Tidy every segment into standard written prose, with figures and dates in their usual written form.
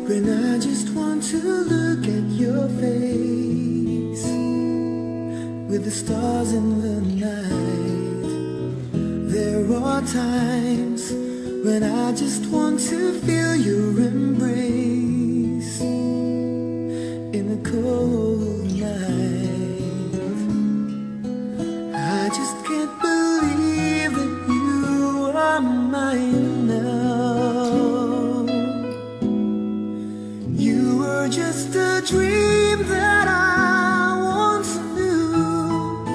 when I just want to look at your face with the stars in the night. There are times when I just want to feel your embrace in the cold night. I just can't believe that you are mine now. You were just a dream that I once knew. I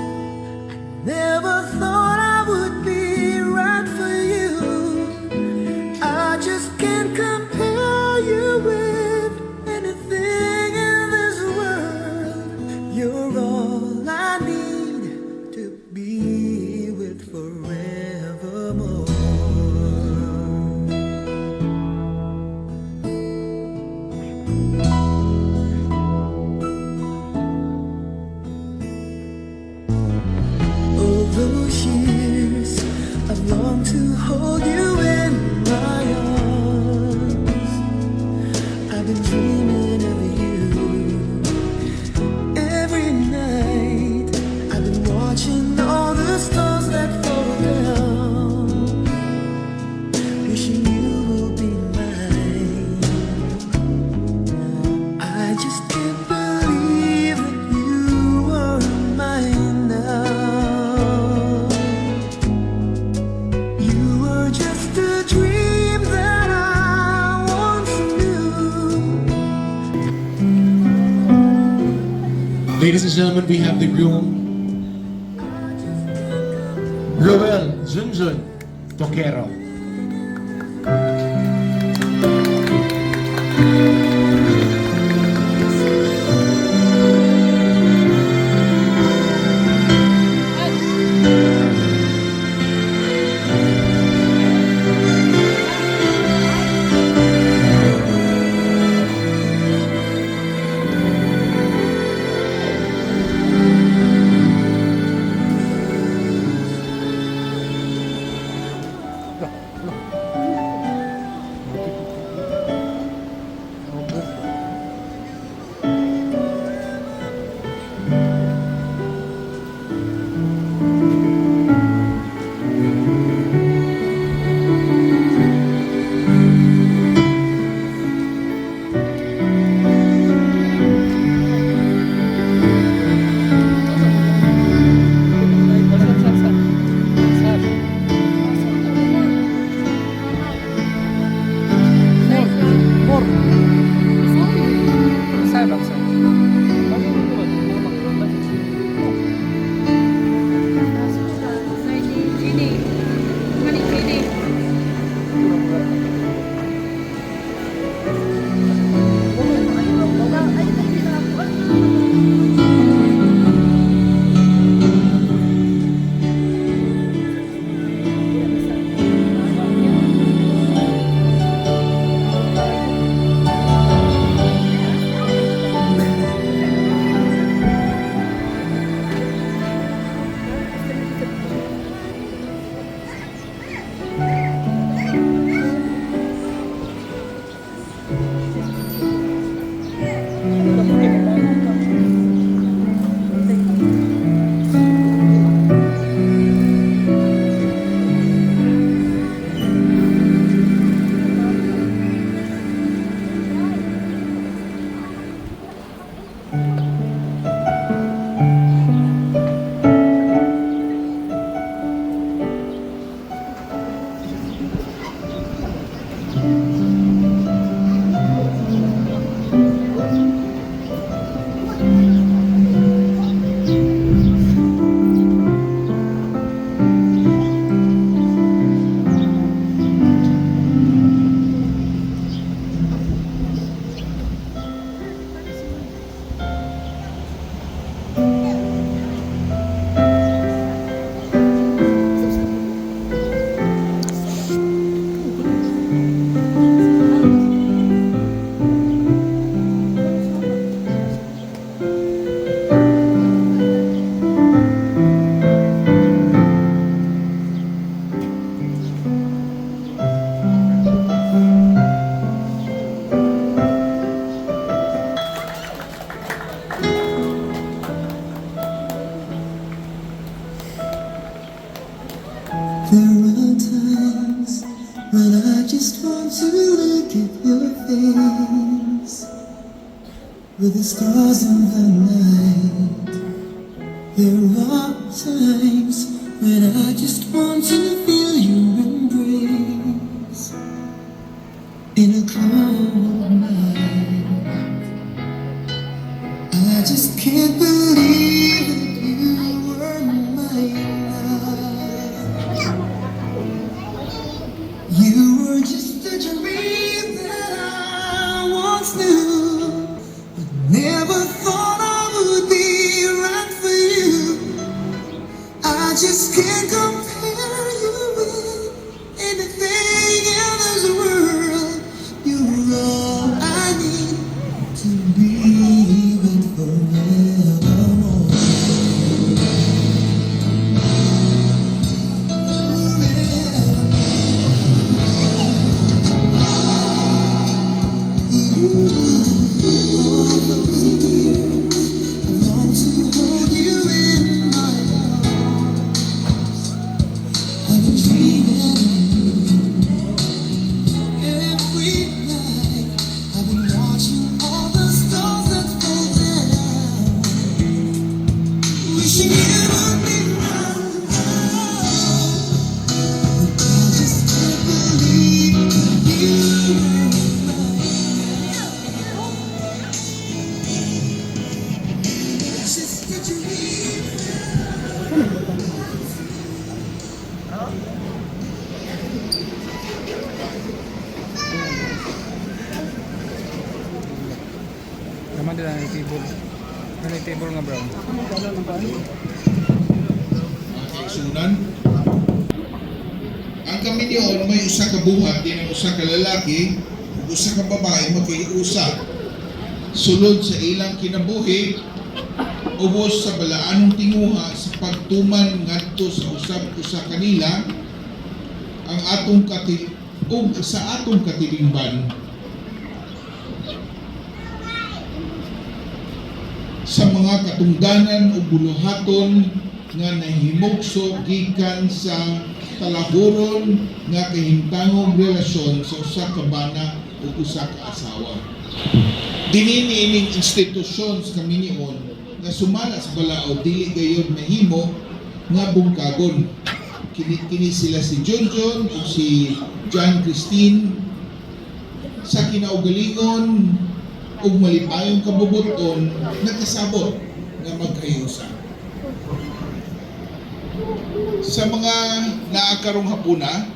never thought I would be right for you. I just can't compare you with anything in this world. You're all I need to be with forevermore. All those years I've longed to hold you in my arms. I've been dreaming of you every night. I've been watching all the stars that fall down, wishing you will be mine. I just can't believe that you are mine now. You were just a dream that I once knew. Ladies and gentlemen, we have the groom, Roel Junjun Toquero. days with the stars in the night. There are times when I just want to feel your embrace in a cold night. I just can't believe that you were mine now. You were just a dream that I once knew, but never thought I would be right for you. I just can't compare you with anything in this world. You're all I need to be with forevermore. All those years I long to hold you in my arms. I've been dreaming every night. I've been watching all the stars that fall down, wishing you would be mine. But I just can't believe that you were mine. It's just a dream. Naman din ang table. Ano yung table nga bro? Kaigsunan. Ang kami niyon may usa ka buhat din ang usa ka lalaki ug usa ka babae magkaiusa. Sulod sa ilang kinabuhi ubos sa balaanong tinguha sa pagtuman ngadto sa usab-usa kanila ang atong sa atong katilingban sa mga katungdanan o buluhaton nga nahimugso gikan sa talahuron nga kahimtangong relasyon sa usa ka bana o usa ka asawa. Dinini ining institusyon sa kaminion nga sumala sa balao dili gayud mahimo nga bungkagon. Kini sila si Junjun o si John Christine sa kinaugalingon ug malipayong kabubuton nagkasabot nga magkayusa. Sa mga naakarong hapuna,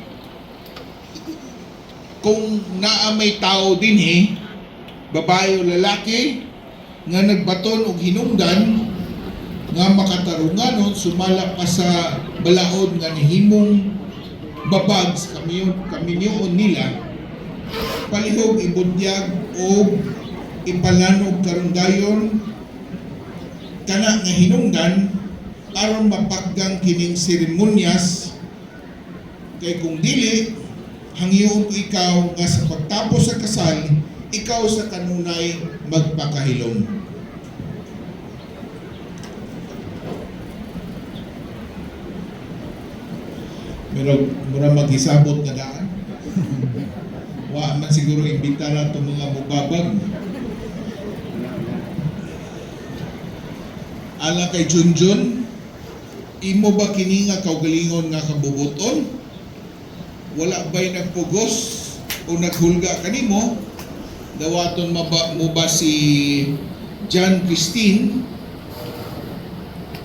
kung naa may tao dinhi, babae o lalaki nga nagbaton og hinungdan nga makatarunganon sumala pa sa balaod nga nihimong babag sa kaminyoon nila, palihog ibudyag o ipalanog karon dayon kana nga hinungdan aron mapakgang kining seremonyas. Kay kung dili hangyoon ko ikaw nga sa pagtapos sa kasal ikaw sa kanunay magpakahilom. Pero mura mag-isabot nga daan. Wa man siguro imbitara itong mga mubabag. Ala kay Junjun, imo ba kini nga kaugalingon nga kabubuton? Wala ba'y nagpugos o naghulga kanimo? Dawaton mo ba si John Christine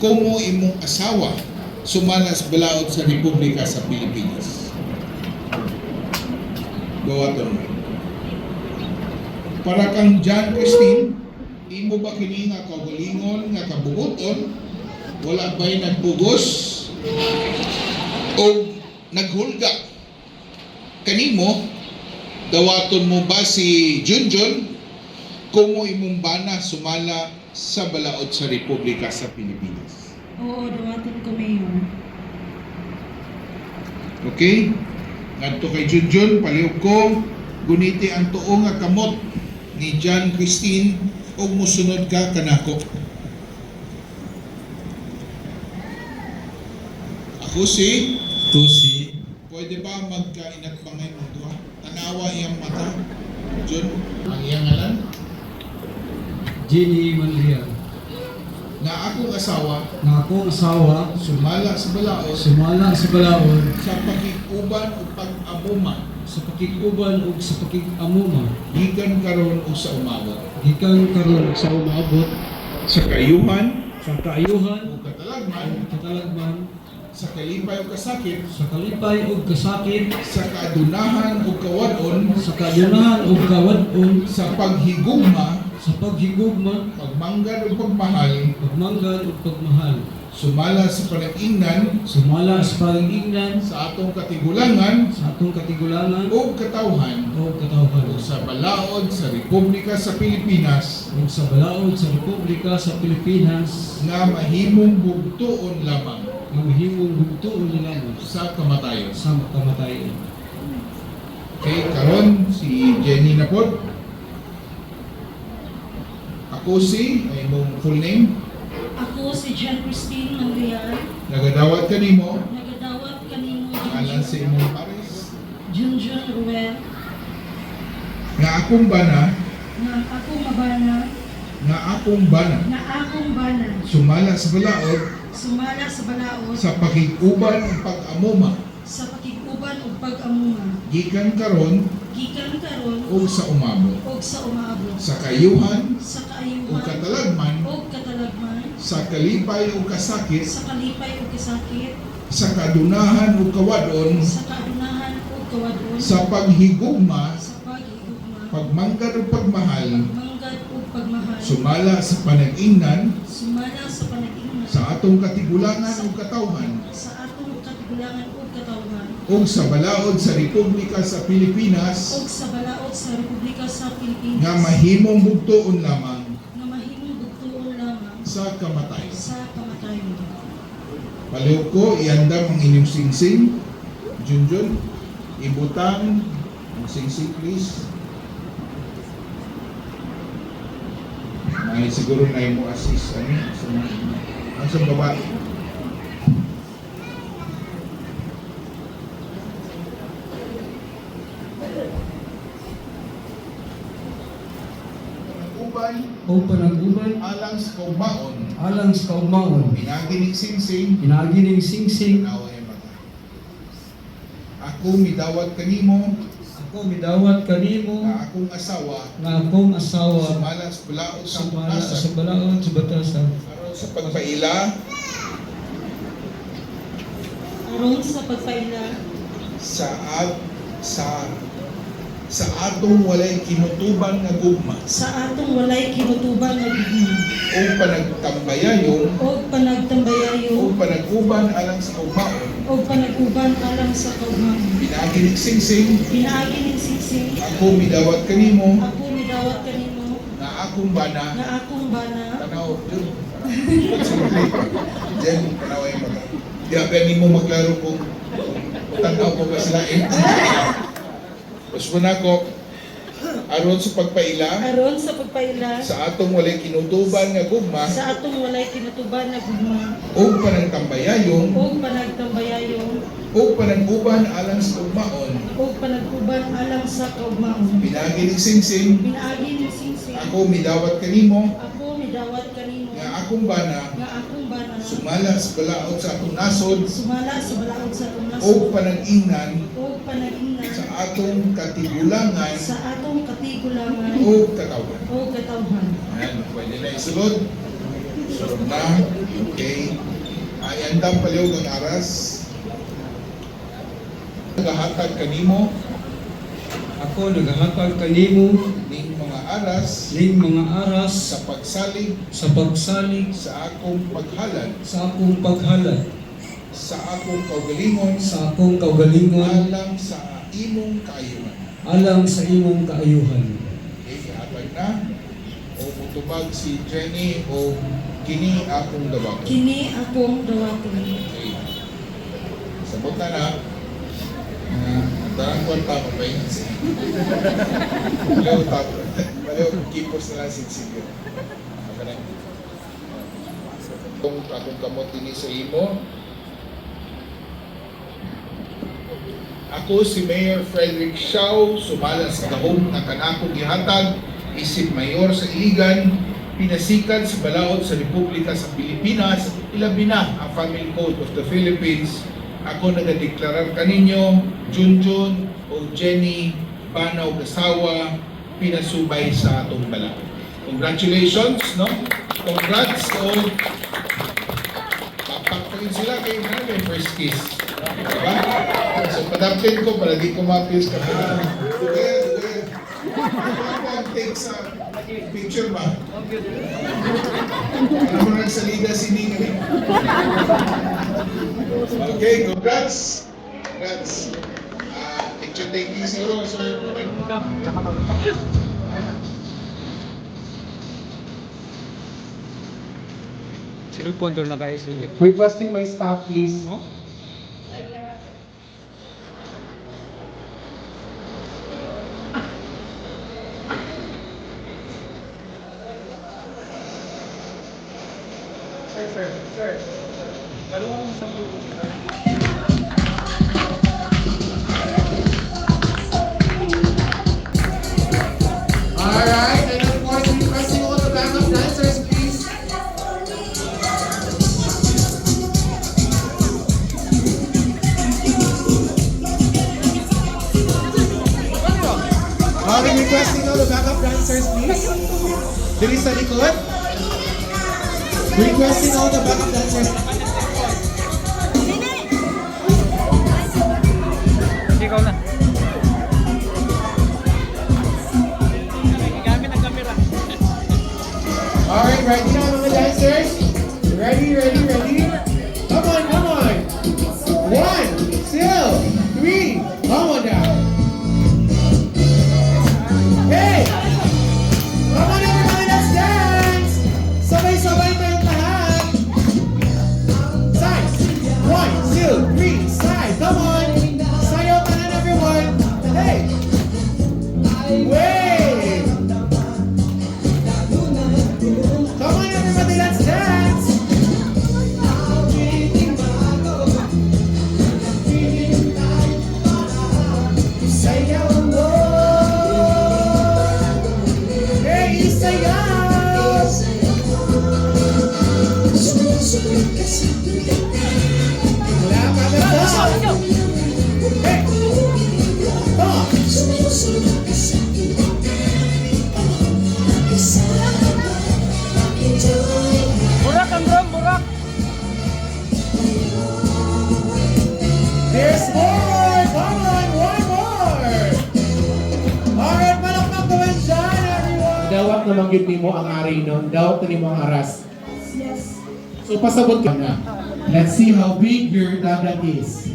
kumo imong asawa sumala sa balaod sa Republika sa Pilipinas? Dawaton mo. Para kang John Christine, imo ba kini nga kaugalingon nga kabubuton? Wala ba'y nagpugos o naghulga kanimo? Dawaton mo ba si Junjun kung imong bana sumala sa balaod sa Republika sa Pilipinas? Oo, dawaton ko mayor. Okay? Ngadto kay Junjun, palihog ko, guniti ang tuo nga kamot ni John Christine o musunod ka kanako. Ako si Tusi. pwede ba magkainat bangay mo doon? Tanawa iyang mata. Jun, ang iyang ngalan, Jenny Manrial, na akong asawa, na akong asawa, sumala sa balaod sumala sa balaod, sa pakikuban o pag-amuma, sa pakikuban ug sa pakig-amuma, gikan karon o sa umabot, gikan karon sa umaabot, sa kayuhan sa kaayuhan o katalagman, ug katalagman, sa kalipay o kasakit, sa kalipay ug kasakit, sa kaadunahan o kawadon, sa kadunahan ug kawad-on, sa paghigugma, sa paghigugma, pagmanggad o pagmahal, pagmanggad ug pagmahal, sumala sa panag-ingnan sumala sa pag-ingnan, sa atong katigulangan sa atong katigulangan o katawhan o katawhan, o sa balaod sa Republika sa Pilipinas ug sa balaod sa Republika sa Pilipinas, nga mahimong bugtuon lamang nga mahimong bugtuon lamang sa kamatayon. sa kamatayon. Okay, karon si Jenny na po. Ako si, ay mong full name, Ako si Jen Christine Manrial. nagadawat kanimo, Nagadawat kanimo alan sa imong pares, Junjun Ruel. nga akong bana, Nga akong mabana. nga akong bana, Nga akong bana. sumala sa balaod Sumala sa balaod. sa pakikuban o pag-amuma, Sa pakikuban ug pag-amuma. gikan karon Gikan karon o sa umabot, ug sa umaabot. sa kayuhan Sa o kaayuhan katalagman, ug katalagman. sa kalipay o kasakit, Sa kalipay ug kasakit. sa kadunahan o kawadon, Sa kaadunahan ug kawadon. sa paghigugma, Sa paghigugma. pagmanggad o pagmahal, Pagmanggad ug pagmahal. sumala sa panag-ingnan, Sumala sa panag-ingnan. sa atong katigulangan o katawhan, Sa atong katigulangan ug katawhan. o sa balaod sa Republika sa Pilipinas, ug sa balaod sa Republika sa Pilipinas nga mahimong bugtuon lamang nga mahimong bugtuon lamang sa kamatayon. sa kamatayon. Palihog ko, iandam ang inyong singsing. Junjun, ibutang ang singsing please. May siguro na mo assist ang sa babae. Uban, O panag-uban, alang sa kaubaon, alang sa kaugmaon, pinaginig singsing, pinagining singsing, naway mata. Ako midawat kanimo, ako midawat kanimo, nga akong asawa, nga akong asawa, sumala sa balaod sa sumala sa butasan, balaod sa batasan, aron sa pagpaila, Aron sa pagpaila sa atong walay kinutuban nga gugma, sa atong walay kinutuban nga gugma o panagtambayayon, o o panagtambayayo panaguban alang sa kaubaon, o panaguban alang sa kaugmaon. pinaginig singsing, Pinaagi ning singsing ako midawat kanimo, ako midawat kanimo nga akong bana, nga akong bana tanaw, Jun. Jen, tanaw ay mata. Di agad mo maglaro kung tanaw ko ba sila eh. Mas muna ko, aron sa pagpaila, aron sa pagpaila sa atong walay kinutuban nga gugma, sa atong walay kinutuban nga gugma o panagtambayayong, o panagtambayayo o panaguban alang sa ugmaon, o panaguban alang sa kaugmaon. pinaginig singsing, Pinaagi ning singsing ako midawat kanimo, ako midawat kanimo nga akong bana, nga akong bana sumala sa balaod sa atong nasod, sumala sa balaod sa atong o nasod panag-ingnan o panag-ingnan sa atong katigulangan sa atong katigulangan o katawan. o katawhan. Ayan, pwede na isulod. Sulod na. Okay. Ay, andam palihog ang aras. Nagahatag kanimo ako nagahatag kanimo ning mga aras ning mga aras sa pagsalig sa pagsalig sa akong paghalad sa akong paghalad, sa akong kaugalingon sa akong kaugalingon, alang sa imong kaayuhan. alang sa imong kaayuhan. Okay, hatag na. O mutubag si Jenny o kini akong dawako. Kini akong dawaton. Okay. Sabot na. Tarang kwarta mo ba yun? Maliw tapo. Maliw kipos na lang sinsigil. Maka na. Kung akong kamot ini sa imo, Ako si Mayor Frederick Shaw, sumala sa gahom na kanakong gihatag, isip mayor sa Iligan, pinasikan sa balaod sa Republika sa Pilipinas, ilabi na ang Family Code of the Philippines. Ako nagadeklarar kaninyo, Junjun o Jenny Banaw Gasawa, pinasubay sa atong balaod. Congratulations, no? Congrats, so papakpagin sila kay may first kiss. Diba? So padapin ko para di ko ma-kiss ka. Duel. Take sa picture ba? Ano mo nagsalida si Nini? Okay, congrats! Congrats! Picture taking siguro, sir. Silog po doon na guys. Requesting my staff, please. Alright, and of course, requesting all the backup dancers, please. Alright, requesting all the backup dancers, please. Dili sa likod. Requesting all the backup dancers. Ikaw na. Alright, ready now, mga dancers? Ready? Come on. 1, 2, 3, come on down. Hey! Come on everybody, let's dance! Sabay-sabay tayong lahat. Side. 1, 2, 3, side. Come on. Sayaw ka na everyone. Hey! Wait! Come on everybody, let's dance! Sayaw mo! Hey, sayaw! Wala ka na daw! Hey! Come on! Burak ang drum, burak! There's more! Come on, one more! Alright, malakpak naman dyan, everyone! Dawat na manggit mo ang ari nun. Dawat na mo ang aras. Yes. So pasabot ka na. Let's see how big your dagat is.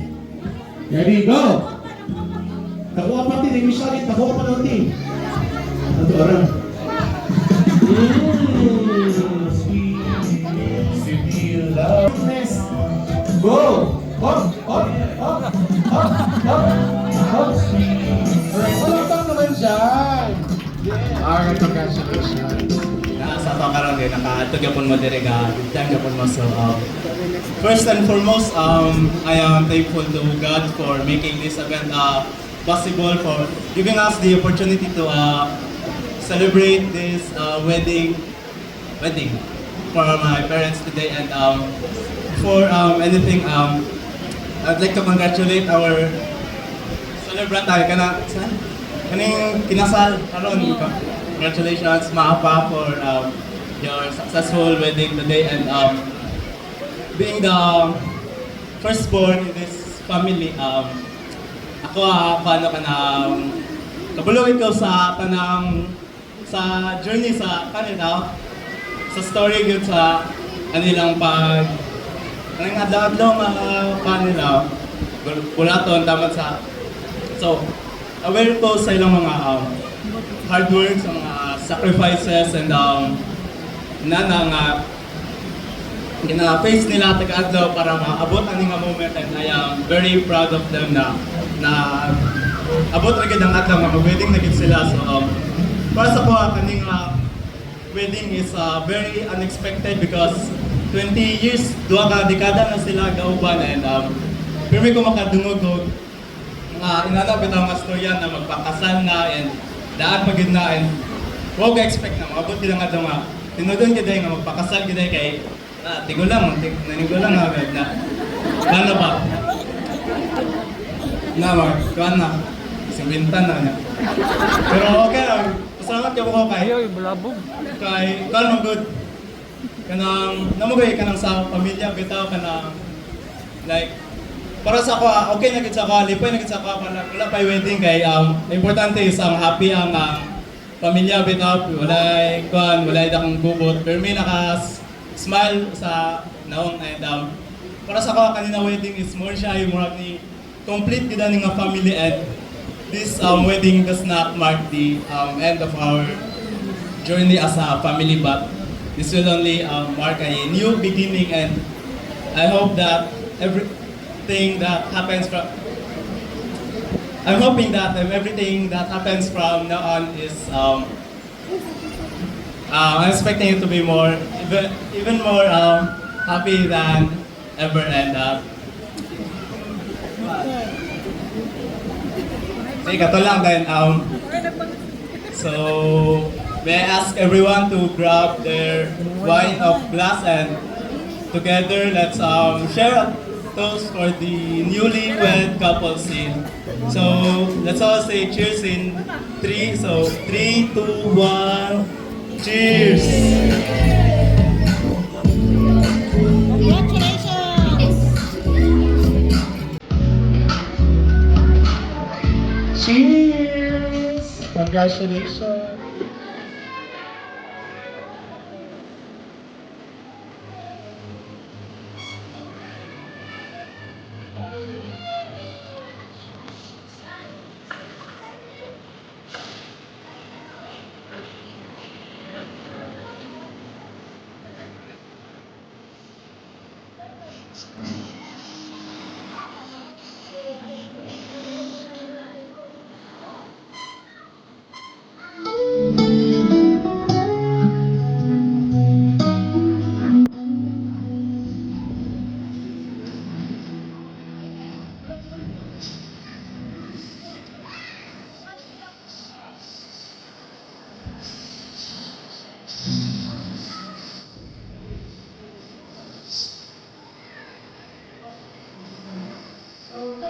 Ready, go! Takuha pa tin, Michelle, takuha pa ng tin. Ano orang? Sweet loveness. Go! Up! Malakpak naman dyan. Alright, congratulations. Sa ito karon din nakaatog yapon mo diri ga time yapon mo so first and foremost I am thankful to God for making this event possible, for giving us the opportunity to celebrate this wedding for my parents today, and before anything I'd like to congratulate our celebrant kaning kinasal karon. Congratulations, Maapa, for your successful wedding today, and being the firstborn in this family. Ako paano ka na kabulawin ko sa tanang sa journey sa kanila, sa story yun sa kanilang kanang adlaw kanila bulaton dapat sa so aware ko sa ilang mga hard work, sa mga sacrifices, and gina-face nila taga-adlaw para maabot ang nga moment, and I am very proud of them na abot agad ang adlaw nga wedding na gid sila. So para sa ko kaning wedding is very unexpected because 20 years, 2 ka dekada na sila gauban, and pirmi ko makadungog og inanap ito nga storya na magpakasal na and daan pagid na and huwag ka-expect na maabot kita nga ito nga tinudon kita nga magpakasal kita kay tigo lang agad na ano ba? Na kuhan na simbintan na niya pero okay lang pasalamat ka ko kay Ayaw, yung bulabog. kay kalmang good kanang namugay ka ng sa pamilya bitaw kanang like para sa ako okay na gid sa ako lipay na gid sa ako wala pa wedding kay importante is ang happy ang pamilya bitaw walay kuan walay dakong gubot pero may naka smile sa naong and para sa ako kanina wedding is more siya yung murag ni complete gid ani nga family and this wedding does not mark the end of our journey as a family but this will only mark a new beginning and I hope that everything that happens from I'm hoping that everything that happens from now on is I'm expecting it to be more even more happy than ever and kato lang then so may I ask everyone to grab their wine of glass and together let's share a toast for the newlywed couple scene. So let's all say cheers in 3. So 3, 2, 1, cheers! Cheers! Congratulations!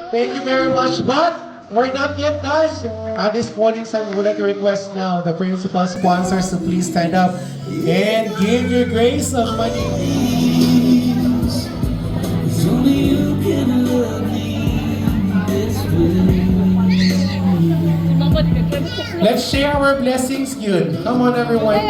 Thank you very much, but we're not yet done. At this point in time, we would like to request now the principal sponsors to please stand up and give your grace of money. Let's share our blessings, good. Come on, everyone.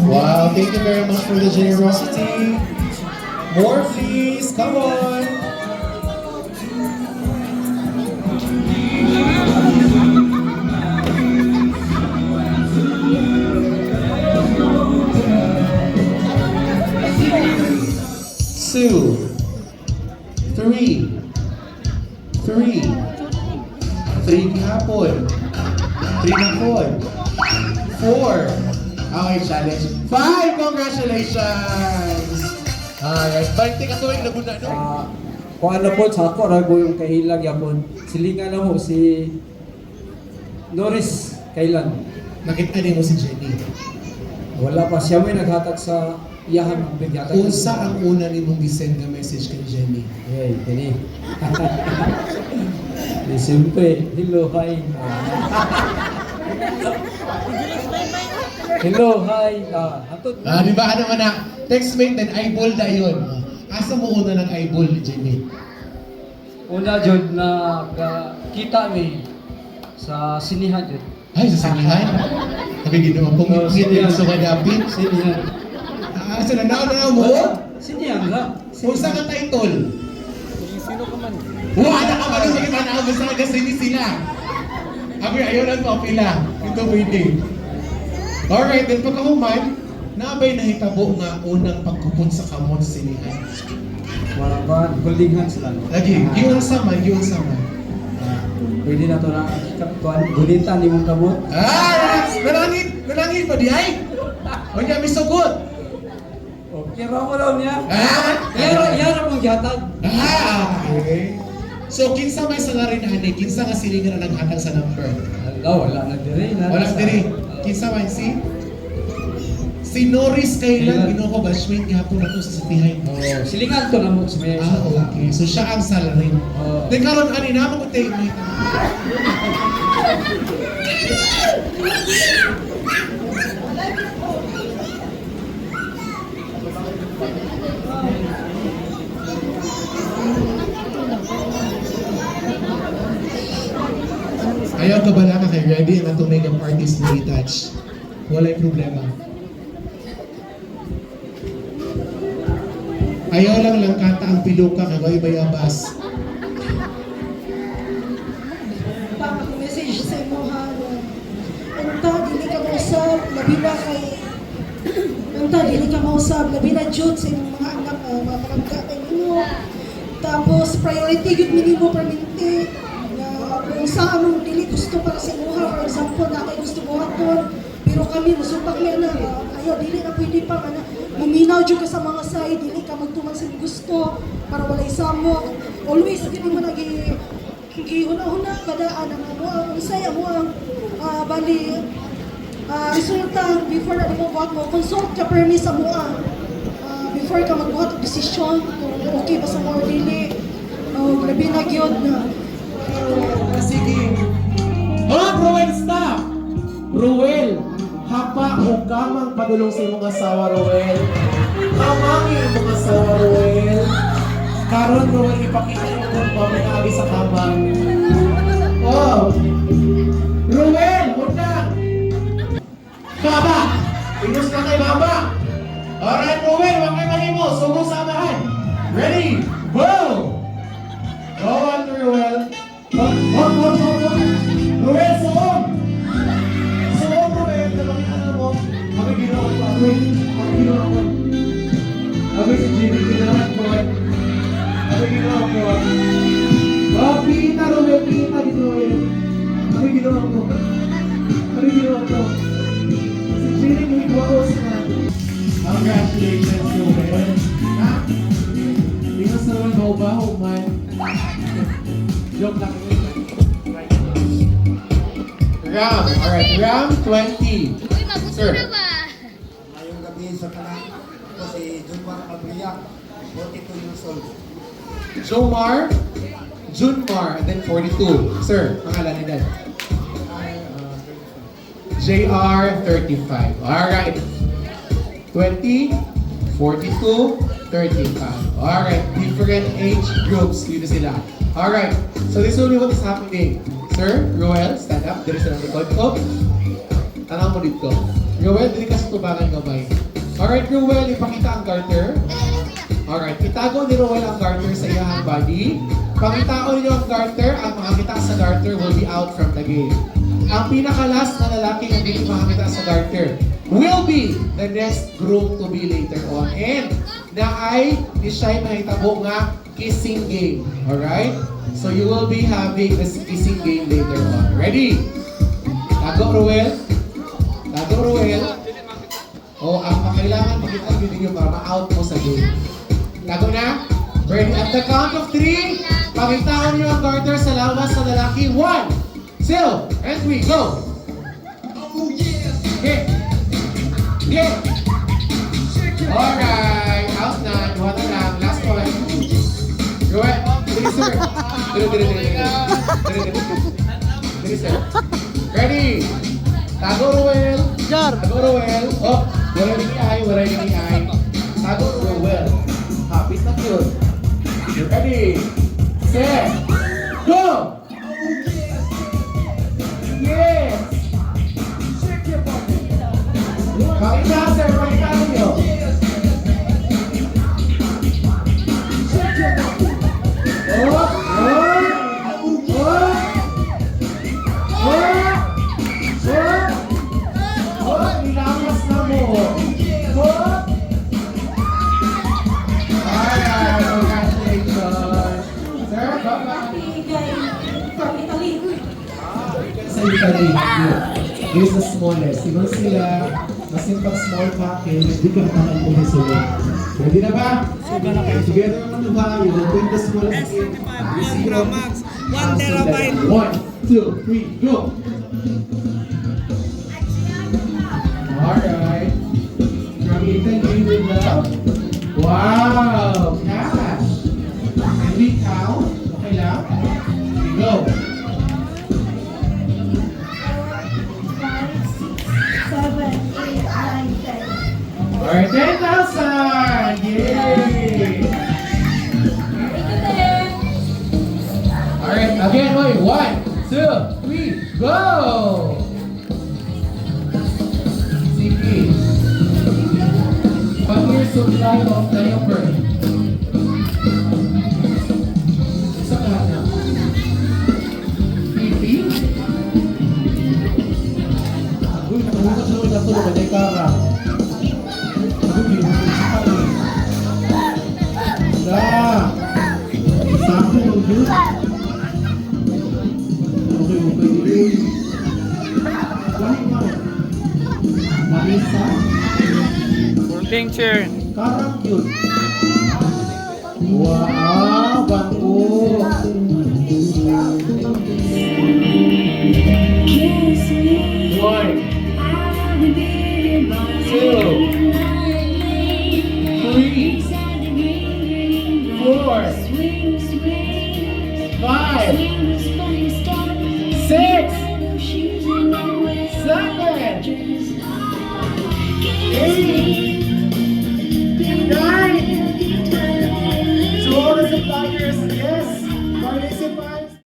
Wow, thank you very much for the generosity. More please, come on. Two, three, hapon. 3 hapon. 4. Okay, challenge. 5! Congratulations! Alright, balik ka tuwing naguna, no? Kung ano po, sa ako, rago yung kahilag yapon. Silingan na mo si Norris kailan. Nakita niyo mo si Jenny. Wala pa siya may naghatag sa iyahan ng bigyatan. Unsa ang una ni mong gisend nga message kay Jenny? Hey, kini. Di simple. Hello, hi. Hello, hi. Hatod. Di ba ano man na? Textmate then eyeball na yun. Asa mo una ng eyeball, Jenny? Una jud na kita mi sa sinihan jud. Ay, sa sinihan? Sabi ginawa kong ngiti sa kadapit. Sinihan. Asa na nao mo? Sinihan lang. Unsa ka title? Sino ka man? Wala ka ba nung magkita basta nagkasini sila? Abi, ayaw lang pa pila. Ito pwede. Alright, then pagkahuman, nabay nahitabo nga unang pagkupon sa kamot sa sinihan. Wala ba? Holding hands lang. Lagi, yun saman. Pwede na to na kuan gulitan ni mong kamot. Nalangit pa di ay? O niya, may sugot. Okay ra mo daw niya. Ah, Yara mong gihatag. okay. So, kinsa may salarin na ani? Kinsa nga silingan na naghatag sa number? Wala na dire. Wala diri. Kinsa man si Norris kailan ginoo ko batchmate gihapon nato sa Satihay. Oh, silingan to na mo sa may. Okay. So siya ang salarin. Oh. Then karon ani na mo ko take me. Ayaw ka bala ka kay ready na itong makeup artist na i-touch. Wala'y problema. Ayaw lang kata ang piluka kagay bayabas. Pang message sa imo ha. Anta dili ka mausab labi na kay Anta dili ka mausab labi na jud sa imong mga anak mga panagkatay nimo. Tapos priority gud minimo permanente na kung sa among dili gusto para sa imo ha. For example, na kay gusto buhaton pero kami musubak niya na ayaw dili na pwede pa kana muminaw jud ka sa mga side dili ka magtuman sa imong gusto para walay samok. Always gid mo nagi gihuna-huna kada ana mo unsay mo ang bali resulta before na mo buhat mo consult ka permis sa mo before ka magbuhat og desisyon kung okay ba sa mo or dili o grabe na gyud na Sige. Ruel, stop! Ruel, hapa o kamang padulong sa imong asawa, Ruel. Kamangin ang mga asawa, Ruel. Karon, Ruel, ipakita mo kung paminagi sa kamang. Oh! Ruel, huwag na! Baba! Inus na kay Baba! Alright, Ruel, huwag kayo mahimo. Sumo sa amahan. Ready? Go! Go on, Ruel. Hop. Ruel, suom! Suom, Ruel. Napakita mo. Makikinawa ko. Makikinawa ko. Abay si Jimmy, kinawa ko. Makikinawa ko. Oh, pita, Ruel. Pita dito, Ruel. Makikinawa ko. Makikinawa ko. Si Jimmy, may bawas na. Congratulations, Ruel. Ha? Hindi ka sa Ruel ba? Human. Joke lang. Ram. Alright, Ram 20. Sir. Ngayong gabi sa kanan ko si Junmar Abriac, 42 years old. Junmar, and then 42. Sir, pangalan nila. JR 35. Alright. 20, 42, 35. Alright, different age groups. Dito sila. Alright, so this will be what is happening. Sir, Roel, stand up. Dito sila likod ko. Tanaw mo dito. Roel, dili ka sa tubangan gamay. Alright, Roel, ipakita ang garter. Alright, itago ni Roel ang garter sa iyang body. Pangitao niyo ang garter, ang makakita sa garter will be out from the game. Ang pinakalas na lalaki na hindi makakita sa garter will be the next groom to be later on. And na ay di siya'y mahitabo nga kissing game. Alright? So you will be having this kissing game later on. Ready? Tago, Roel. Tago, Roel. O, ang pakailangan makita ang video para ma-out mo sa game. Tago na? Ready? At the count of 3, pakitaan niyo ang garter sa lawas sa lalaki. 1, 2, and 3, go! Okay. Okay. Alright. Out na. Duha na lang. Last one. Go ahead. Dili, sir. Dili, sir. Ready? Tago, Roel. Tago, Roel. Oh, wala rin ay. Tago, Roel. Hapit na yun. You ready? Set. Go! Yes! Pakita, sir. Pakita niyo. Nilamas na mo. Actually, this is the smallest. Siguro sila, mas yung pag small package, di ka makakan kung isulod. Ready na ba? Together naman yung ba? You will win the smallest game. S25 Ultra Max 1 terabyte. 1, 2, 3, go! Alright. Gamitin nyo yung with love. Wow! Cash! Can we count? Okay lang? Okay, go! 5, 6, 7, 8, 9, 10. Alright, 10,000! Yay! Alright, again, wait. 1, 2, 3, go! Sige. Pag-year supply of diaper. Isa ka na. PP? Uy, nakahugas naman na ito. Bagay kara. Uy, sa kami. Sakto mo yun. Okay. Wala ba? Marisa? Folding chair. Karang yun. Wow, bangko. One, two, 3, 4, 5, 6, 7, 8, 9. To all the suppliers, yes, participants.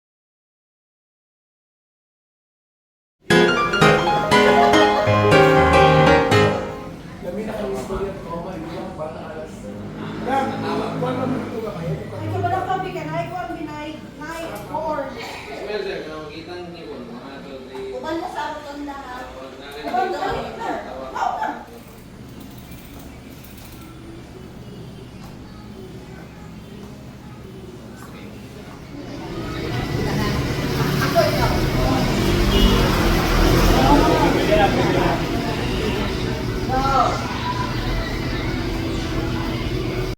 Ay, kabala pa, bikanay ko ang binay, night, or. Uban na sa aton lahat. Uban na.